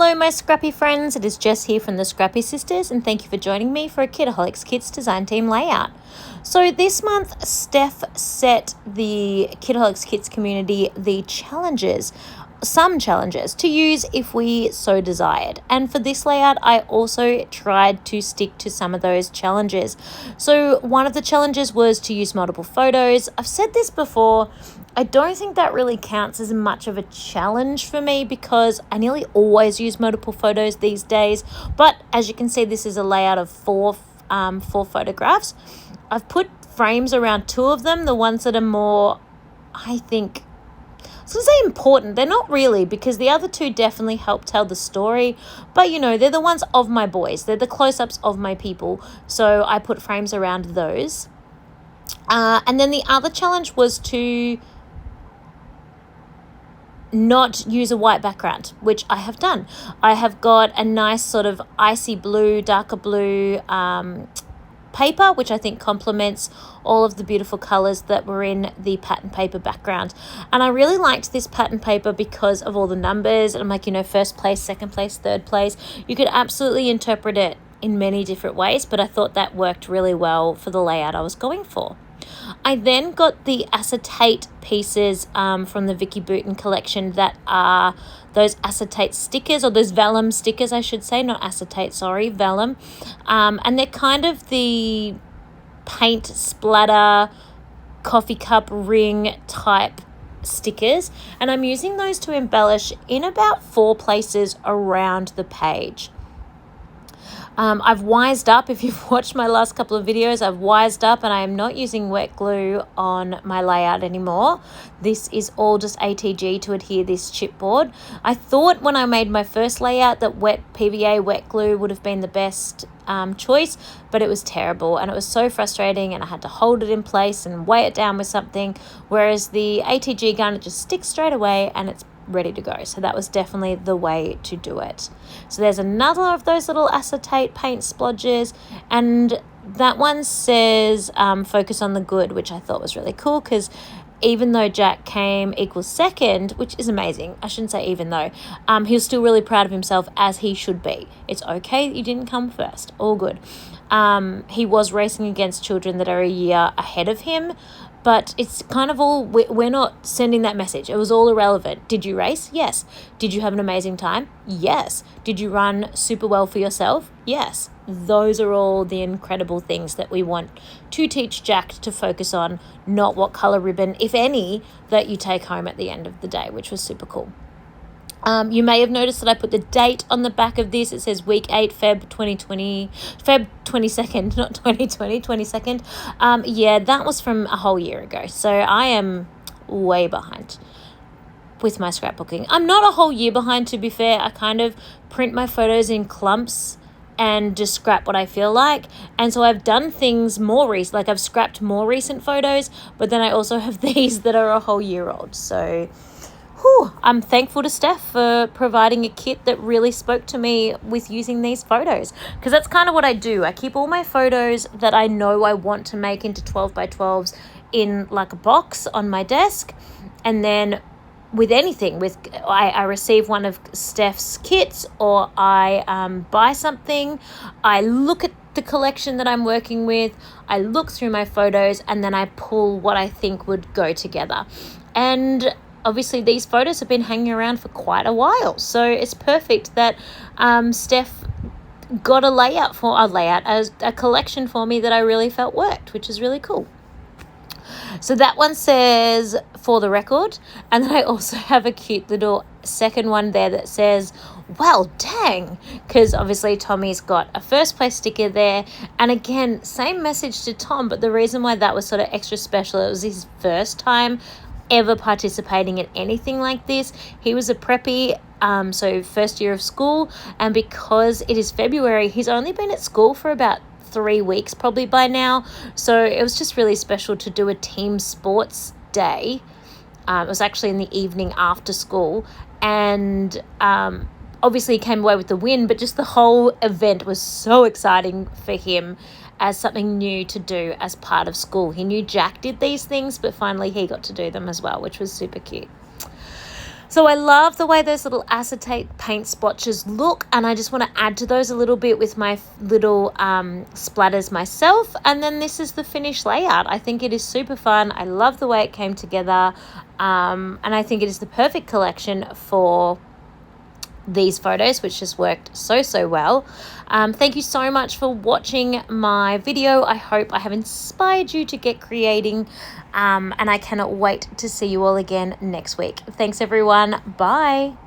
Hello my scrappy friends, it is Jess here from the Scrappy Sisters and thank you for joining me for a Kitaholic Kits design team layout. So this month Steph set the Kitaholic Kits community some challenges to use if we so desired. And for this layout, I also tried to stick to some of those challenges. So one of the challenges was to use multiple photos. I've said this before, I don't think that really counts as much of a challenge for me because I nearly always use multiple photos these days. But as you can see, this is a layout of four photographs. I've put frames around two of them, the ones that are more, I was going to say important. They're not really because the other two definitely help tell the story. But, they're the ones of my boys. They're the close-ups of my people. So I put frames around those. And then the other challenge was to not use a white background, which I have done. I have got a nice sort of icy blue, darker blue paper, which I think complements all of the beautiful colors that were in the pattern paper background. And I really liked this pattern paper because of all the numbers. And I'm like, first place, second place, third place. You could absolutely interpret it in many different ways, but I thought that worked really well for the layout I was going for. I then got the acetate pieces from the Vicky Bouton collection that are those acetate stickers, or those vellum stickers, I should say, not acetate, sorry, vellum. And they're kind of the paint splatter, coffee cup ring type stickers. And I'm using those to embellish in about 4 places around the page. I've wised up. If you've watched my last couple of videos, I've wised up and I am not using wet glue on my layout anymore. This is all just ATG to adhere this chipboard. I thought when I made my first layout that PVA wet glue would have been the best choice, but it was terrible and it was so frustrating and I had to hold it in place and weigh it down with something, whereas the ATG gun, it just sticks straight away and it's ready to go. So that was definitely the way to do it. So there's another of those little acetate paint splodges, and that one says focus on the good, which I thought was really cool because even though Jack came equals second, which is amazing, I shouldn't say even though, he was still really proud of himself, as he should be. It's okay that you didn't come first, all good. He was racing against children that are a year ahead of him, but it's kind of all, we're not sending that message. It was all irrelevant. Did you race? Yes. Did you have an amazing time? Yes. Did you run super well for yourself? Yes. Those are all the incredible things that we want to teach Jack to focus on, not what color ribbon, if any, that you take home at the end of the day, which was super cool. You may have noticed that I put the date on the back of this. It says week 8, Feb 2020, Feb 22nd, not 2020, 22nd. Yeah, that was from a whole year ago. So I am way behind with my scrapbooking. I'm not a whole year behind, to be fair. I kind of print my photos in clumps and just scrap what I feel like. And so I've done things more recent, like I've scrapped more recent photos, but then I also have these that are a whole year old. So I'm thankful to Steph for providing a kit that really spoke to me with using these photos, because that's kind of what I do. I keep all my photos that I know I want to make into 12 by 12s in like a box on my desk, and then with anything, I receive one of Steph's kits or I buy something, I look at the collection that I'm working with, I look through my photos, and then I pull what I think would go together. And obviously these photos have been hanging around for quite a while, so it's perfect that Steph got a collection for me that I really felt worked, which is really cool. So that one says for the record, and then I also have a cute little second one there that says well dang, because obviously Tommy's got a first place sticker there, and again same message to Tom, but the reason why that was sort of extra special, it was his first time ever participating in anything like this. He was a preppy, so first year of school, and because it is February, he's only been at school for about 3 weeks probably by now, so it was just really special to do a team sports day. It was actually in the evening after school, and obviously he came away with the win, but just the whole event was so exciting for him as something new to do as part of school. He knew Jack did these things, but finally he got to do them as well, which was super cute. So I love the way those little acetate paint splotches look, and I just want to add to those a little bit with my little splatters myself. And then this is the finished layout. I think it is super fun. I love the way it came together, and I think it is the perfect collection for these photos, which just worked so well. Thank you so much for watching my video. I hope I have inspired you to get creating, and I cannot wait to see you all again next week. Thanks everyone. Bye.